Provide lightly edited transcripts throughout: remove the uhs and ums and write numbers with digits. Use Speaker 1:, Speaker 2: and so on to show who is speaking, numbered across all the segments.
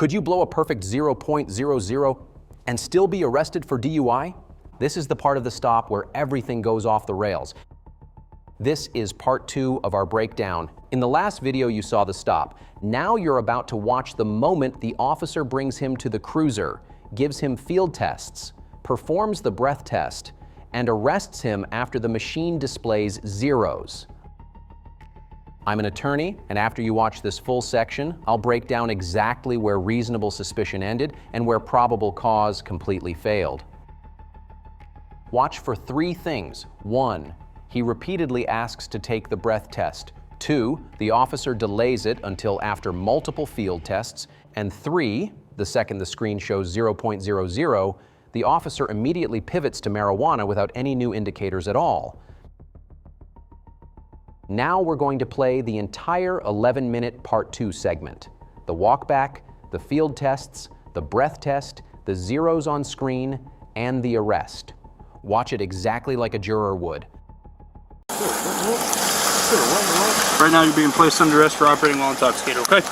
Speaker 1: Could you blow a perfect 0.00 and still be arrested for DUI? This is the part of the stop where everything goes off the rails. This is part 2 of our breakdown. In the last video you saw the stop. Now you're about to watch the moment the officer brings him to the cruiser, gives him field tests, performs the breath test, and arrests him after the machine displays zeros. I'm an attorney, and after you watch this full section, I'll break down exactly where reasonable suspicion ended and where probable cause completely failed. Watch for 3 things. 1, he repeatedly asks to take the breath test. 2, the officer delays it until after multiple field tests. And 3, the second the screen shows 0.00, the officer immediately pivots to marijuana without any new indicators at all. Now we're going to play the entire 11-minute part 2 segment. The walkback, the field tests, the breath test, the zeros on screen, and the arrest. Watch it exactly like a juror would.
Speaker 2: Right now you're being placed under arrest for operating while intoxicated, okay?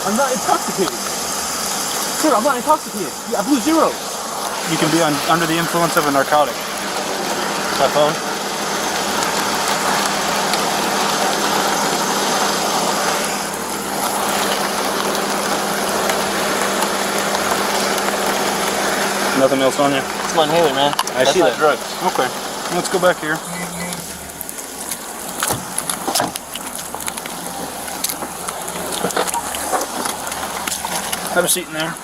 Speaker 3: I'm not intoxicated. Sir, I'm not intoxicated. I blew zeros.
Speaker 2: You can be under the influence of a narcotic. My phone? Nothing else on you?
Speaker 3: It's my inhaler, man.
Speaker 2: I see that.
Speaker 3: Drugs.
Speaker 2: Okay. Let's go back here. Have a seat in there.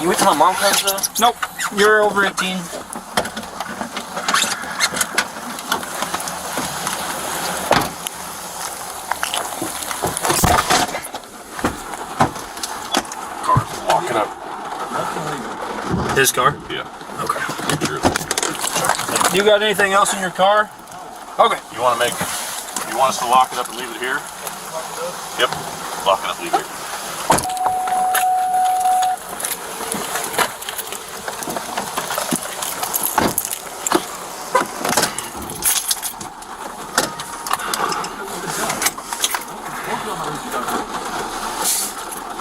Speaker 3: You wait till my mom comes though?
Speaker 2: Nope. You're over 18.
Speaker 4: Walking up.
Speaker 2: His car?
Speaker 4: Yeah.
Speaker 2: Okay.
Speaker 4: Sure.
Speaker 2: You got anything else in your car? Okay.
Speaker 4: You want us to lock it up and leave it here? Yep. Lock it up, leave it here.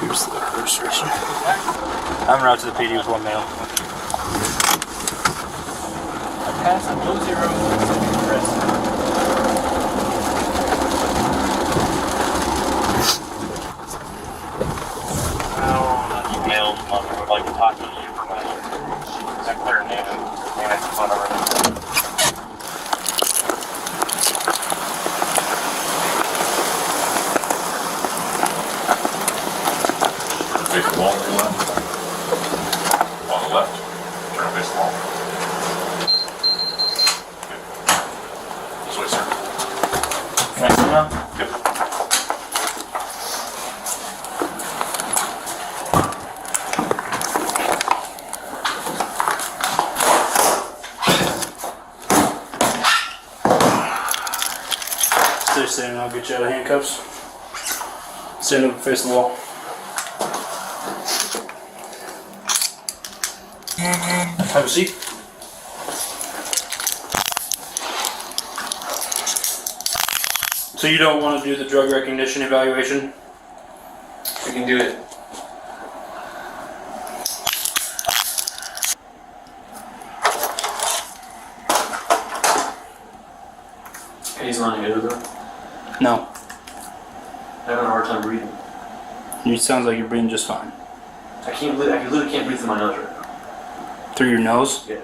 Speaker 2: Here's the registration. I'm en route to the PD with 1 mail.
Speaker 3: I passed the blue zero.
Speaker 4: You mailed one. I would like to talk to you for my clear name and phone number. Face the wall on the left. On the left. Turn face the wall. Okay. This way, sir.
Speaker 3: Can I see now?
Speaker 4: Yep.
Speaker 2: Stay standing, I'll get you out of handcuffs. Stand up and face the wall. Have a seat. So you don't want to do the drug recognition evaluation?
Speaker 3: We can do it. He's not here though.
Speaker 2: No.
Speaker 3: I'm having a hard time breathing.
Speaker 2: It sounds like you're breathing just fine.
Speaker 3: I literally can't breathe through my nose right now.
Speaker 2: Through your nose?
Speaker 3: Yeah.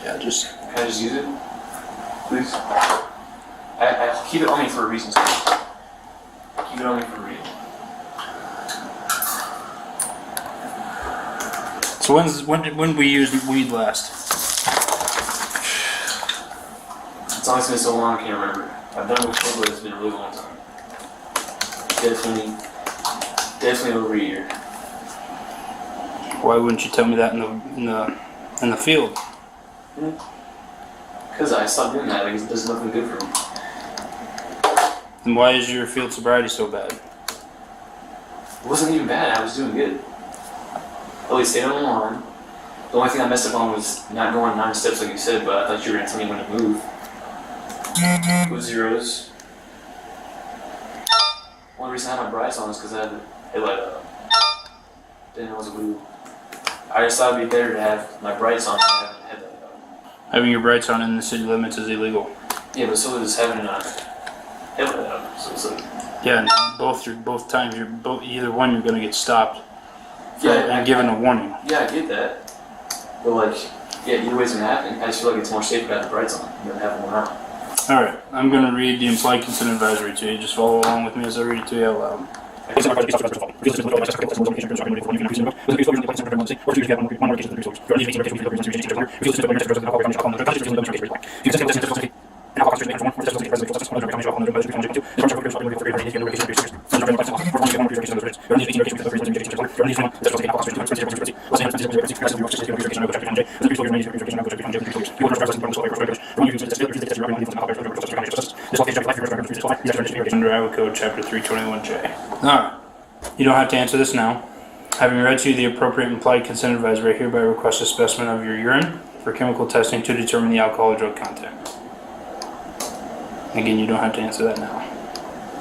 Speaker 2: Yeah, just...
Speaker 3: Can I just use it? Please? I keep it on me for a reason. Keep it on me for a reason.
Speaker 2: So when did we use weed last?
Speaker 3: It's honestly been so long I can't remember. I've done it before, but it's been a really long time. Definitely over a year.
Speaker 2: Why wouldn't you tell me that in the field?
Speaker 3: Because I stopped doing that. Like, it does nothing good for me.
Speaker 2: And why is your field sobriety so bad?
Speaker 3: It wasn't even bad. I was doing good. I always stayed on the lawn. The only thing I messed up on was not going 9 steps like you said, but I thought you were going to tell me when to move. Blue zeros. One reason I had my brights on is because I had the headlight up. Didn't know it was blue. I just thought it'd be better to have my brights on than have the headlight up.
Speaker 2: Having your brights on in the city limits is illegal.
Speaker 3: Yeah, but so is having a headlight up. So it's like.
Speaker 2: Yeah, and both times either one you're gonna get stopped. And given a warning.
Speaker 3: Yeah, I get that. But like, yeah, either way's gonna happen. I just feel like it's more safe to have the brights on than having one on.
Speaker 2: Alright, I'm going to read the implied consent advisory to you. Just follow along with me as I read it to you out loud. Under Iowa Code Chapter 321J. Alright, you don't have to answer this now. Having read to you the appropriate implied consent advisory, I hereby request a specimen of your urine for chemical testing to determine the alcohol or drug content. Again, you don't have to answer that now.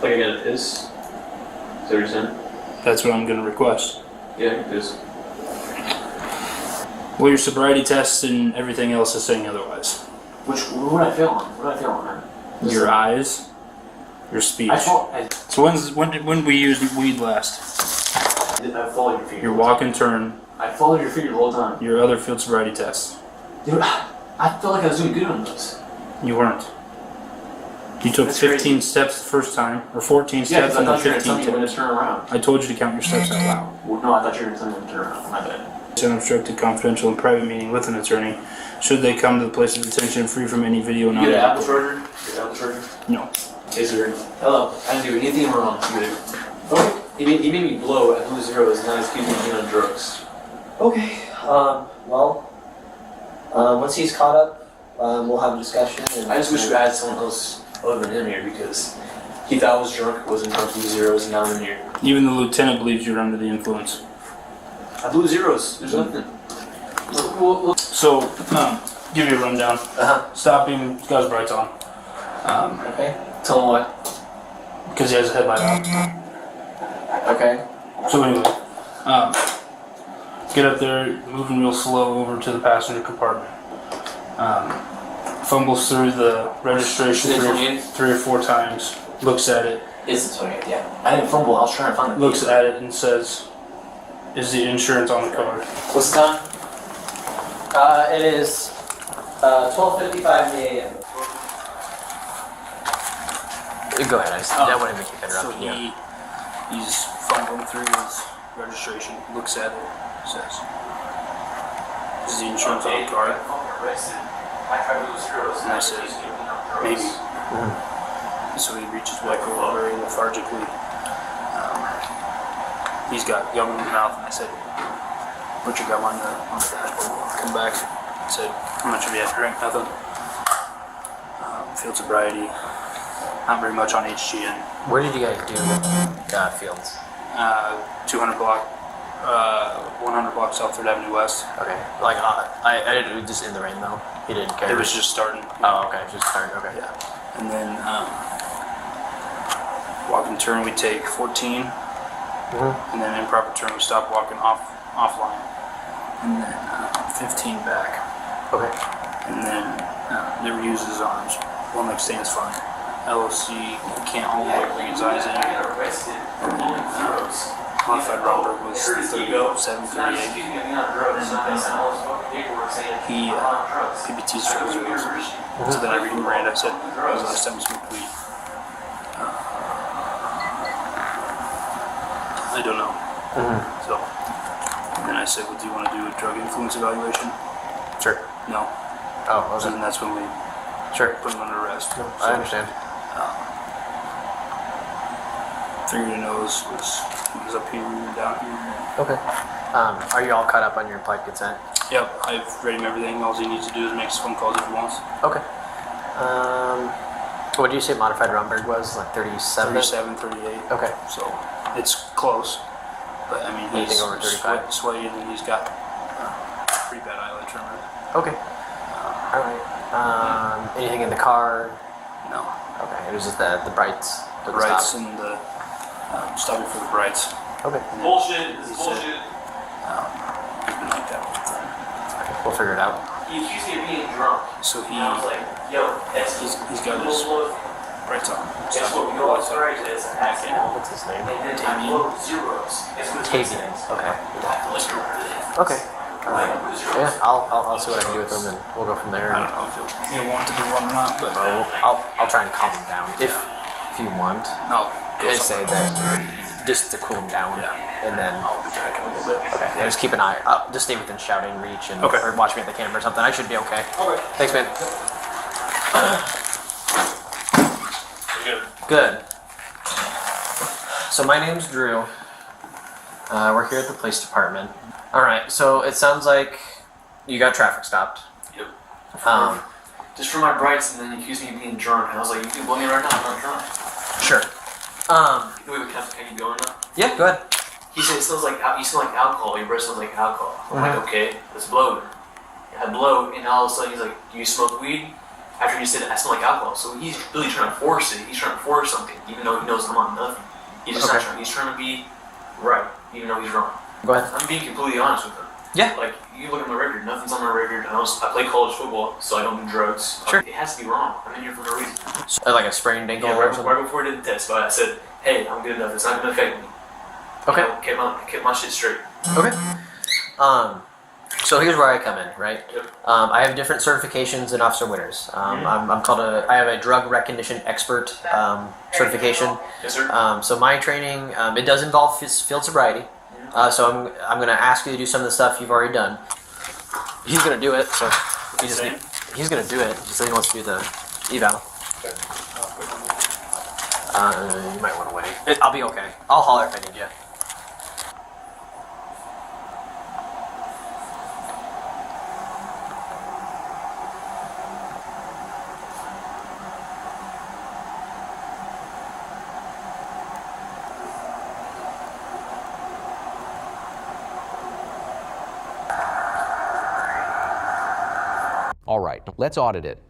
Speaker 3: Like I gotta piss? Is that what you're saying?
Speaker 2: That's what I'm going to request.
Speaker 3: Yeah, I can piss.
Speaker 2: Well, your sobriety test and everything else is saying otherwise.
Speaker 3: What did I fail on? What did I fail on, man?
Speaker 2: Your eyes, your speech. So when did we use weed last?
Speaker 3: I followed your figure.
Speaker 2: Your walk and turn.
Speaker 3: I followed your figure the whole time.
Speaker 2: Your other field sobriety test.
Speaker 3: Dude, I felt like I was doing good on those.
Speaker 2: You weren't. You took
Speaker 3: That's
Speaker 2: 15
Speaker 3: crazy.
Speaker 2: steps the first time, or 14
Speaker 3: Yeah,
Speaker 2: steps
Speaker 3: because I
Speaker 2: and then
Speaker 3: thought you were
Speaker 2: 15
Speaker 3: going to tell me when to
Speaker 2: tips.
Speaker 3: turn around.
Speaker 2: I told you to count your steps out loud.
Speaker 3: Well, no, I thought you were going to tell me when to turn around. My bad.
Speaker 2: An obstructed confidential and private meeting with an attorney, should they come to the place of detention free from any video and
Speaker 3: You get an
Speaker 2: audio.
Speaker 3: apple charger? You get an apple charger?
Speaker 2: No.
Speaker 3: Hey, sir. Hello. I didn't do anything wrong. Okay. He made me blow at blue zeros and now he's accusing me on drugs.
Speaker 5: Okay, well, once he's caught up, we'll have a discussion. And
Speaker 3: I just wish we had someone else other than him here because he thought I was drunk, wasn't drunk, blue zeros, and now I'm in here.
Speaker 2: Even the lieutenant believes you're under the influence.
Speaker 3: I blew zeros. There's nothing.
Speaker 2: So, give you a rundown. Stop him, he's got his brights on.
Speaker 5: Okay.
Speaker 3: Tell him why.
Speaker 2: Because he has a headlight on.
Speaker 5: Okay.
Speaker 2: So anyway, get up there, moving real slow over to the passenger compartment. Fumbles through the registration three or four times, looks at it,
Speaker 3: It's the 28th, yeah. I didn't fumble. I was trying to find it.
Speaker 2: looks at it and says, "Is the insurance on the card?"
Speaker 3: What's the time?
Speaker 5: It is 12:55 a.m.
Speaker 3: Go ahead. That wouldn't make you better.
Speaker 2: So he's fumbling through his registration, looks at it, says, "Is the insurance on the card?" And I said, "Maybe." So he reaches back over very lethargically. He's got gum in his mouth, and I said, "Put your gum on the dashboard." Come back. I said, "How much have you had to drink?" "Nothing." Field sobriety. Not very much on HGN.
Speaker 3: Where did you guys do fields?
Speaker 2: 200 block, 100 block South 3rd Avenue West.
Speaker 3: Okay. Like, I didn't, it was just in the rain though. He didn't care.
Speaker 2: It was just starting.
Speaker 3: Oh, okay. Just started. Okay.
Speaker 2: Yeah. And then walk and turn we take 14. And then improper turn we stop walking offline. And then 15 back.
Speaker 3: Okay.
Speaker 2: And then never uses his arms. One leg stands fine. LOC can't hold the leg, bring his eyes in. And then modified Robert was 3738. He PBT's for his wheels. So then I read Miranda. I said, "That was the last time we smoked weed." I don't know. So then I said, "Well, do you want to do a drug influence evaluation?"
Speaker 3: Sure.
Speaker 2: No.
Speaker 3: Oh,
Speaker 2: So then that's when we
Speaker 3: Sure.
Speaker 2: put him under arrest.
Speaker 3: I understand.
Speaker 2: Figured your nose was up here and down here.
Speaker 3: Okay. Are you all caught up on your implied consent?
Speaker 2: Yep, I've read him everything. All he needs to do is make his phone calls if he wants.
Speaker 3: Okay. What did you say modified Romberg was? Like 37?
Speaker 2: 37, 38.
Speaker 3: Okay.
Speaker 2: So it's close. But I mean, he's
Speaker 3: Anything over 35?
Speaker 2: sweaty and he's got pretty bad eyelid tremor.
Speaker 3: Okay. Alright. Anything in the car?
Speaker 5: It was just the brights.
Speaker 2: The
Speaker 5: with
Speaker 2: brights
Speaker 5: stop.
Speaker 2: and the stopping for the brights.
Speaker 5: Okay.
Speaker 3: Bullshit. This is
Speaker 2: He said-
Speaker 3: bullshit.
Speaker 2: He's been like that all the time.
Speaker 5: We'll figure it out.
Speaker 3: He accused me of being drunk.
Speaker 2: So he,
Speaker 3: And I was like, yo, that's
Speaker 2: he's got his brights on.
Speaker 3: Guess what? We go outside. It's an accident.
Speaker 5: What's his name?
Speaker 3: And then I blow zeros. It's what
Speaker 5: Casey. Okay. Okay. Yeah, I'll see what I can do with him, and we'll go from there.
Speaker 2: I don't know if he'll want to do one or not, but
Speaker 5: I'll try and calm him down if you want.
Speaker 2: I'll go
Speaker 5: I say
Speaker 2: somewhere.
Speaker 5: that just to cool him down, and then
Speaker 2: I'll be back in a little bit.
Speaker 5: okay, and just keep an eye. Just stay within shouting reach and
Speaker 2: Okay.
Speaker 5: or watch me at the camera or something. I should be okay.
Speaker 2: Okay.
Speaker 5: Thanks, man. Good. So my name's Drew. We're here at the police department. All right. So it sounds like you got traffic stopped.
Speaker 3: Yep.
Speaker 5: Just
Speaker 3: For my brights, and then he accused me of being drunk. And I was like, you can blow me right now. I'm not drunk.
Speaker 5: sure.
Speaker 3: Wait, can I keep going now?
Speaker 5: Yeah. Go ahead.
Speaker 3: He said it smells like you smell like alcohol. Your breath smells like alcohol. I'm like, okay, let's blow it. I blow, and all of a sudden he's like, do you smoke weed? After he said I smell like alcohol, so he's really trying to force it. He's trying to force something, even though he knows I'm on nothing. He's just not
Speaker 5: Okay.
Speaker 3: trying. He's trying to be right, even though he's wrong.
Speaker 5: Go ahead.
Speaker 3: I'm being completely honest with him.
Speaker 5: Yeah.
Speaker 3: Like you look at my record, nothing's on my record. I play college football, so I don't do drugs.
Speaker 5: Sure.
Speaker 3: It has to be wrong. I'm in here for no reason.
Speaker 5: Like a sprained ankle
Speaker 3: Yeah,
Speaker 5: or something.
Speaker 3: right before I did the test, but I said, hey, I'm good enough. It's not going to affect me.
Speaker 5: Okay.
Speaker 3: You know, kept my shit straight.
Speaker 5: Okay. So here's where I come in, right?
Speaker 3: Yep.
Speaker 5: I have different certifications in Officer Winners. I'm called I have a drug recognition expert certification.
Speaker 3: Yes, sir.
Speaker 5: So my training, it does involve field sobriety. So I'm going to ask you to do some of the stuff you've already done. He's going to do it, so he's going to do it. Just so he wants to do the eval. You might want to wait. I'll be okay. I'll holler if I need you.
Speaker 1: All right, let's audit it.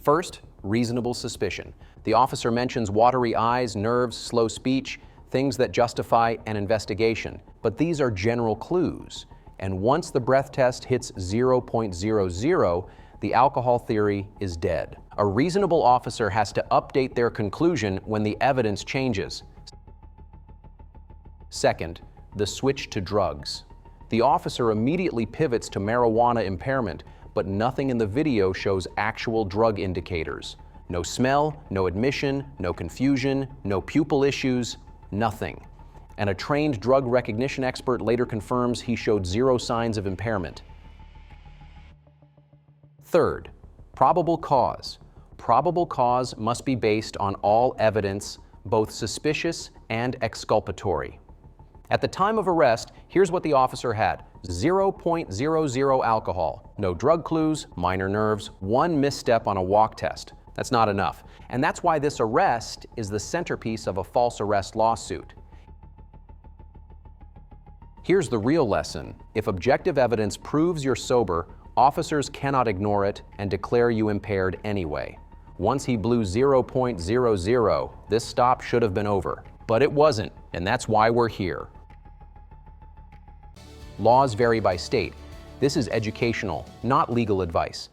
Speaker 1: First, reasonable suspicion. The officer mentions watery eyes, nerves, slow speech, things that justify an investigation. But these are general clues. And once the breath test hits 0.00, the alcohol theory is dead. A reasonable officer has to update their conclusion when the evidence changes. Second, the switch to drugs. The officer immediately pivots to marijuana impairment, but nothing in the video shows actual drug indicators. No smell, no admission, no confusion, no pupil issues, nothing. And a trained drug recognition expert later confirms he showed 0 signs of impairment. Third, probable cause. Probable cause must be based on all evidence, both suspicious and exculpatory. At the time of arrest, here's what the officer had: 0.00 alcohol, no drug clues, minor nerves, 1 misstep on a walk test. That's not enough. And that's why this arrest is the centerpiece of a false arrest lawsuit. Here's the real lesson. If objective evidence proves you're sober, officers cannot ignore it and declare you impaired anyway. Once he blew 0.00, this stop should have been over. But it wasn't, and that's why we're here. Laws vary by state. This is educational, not legal advice.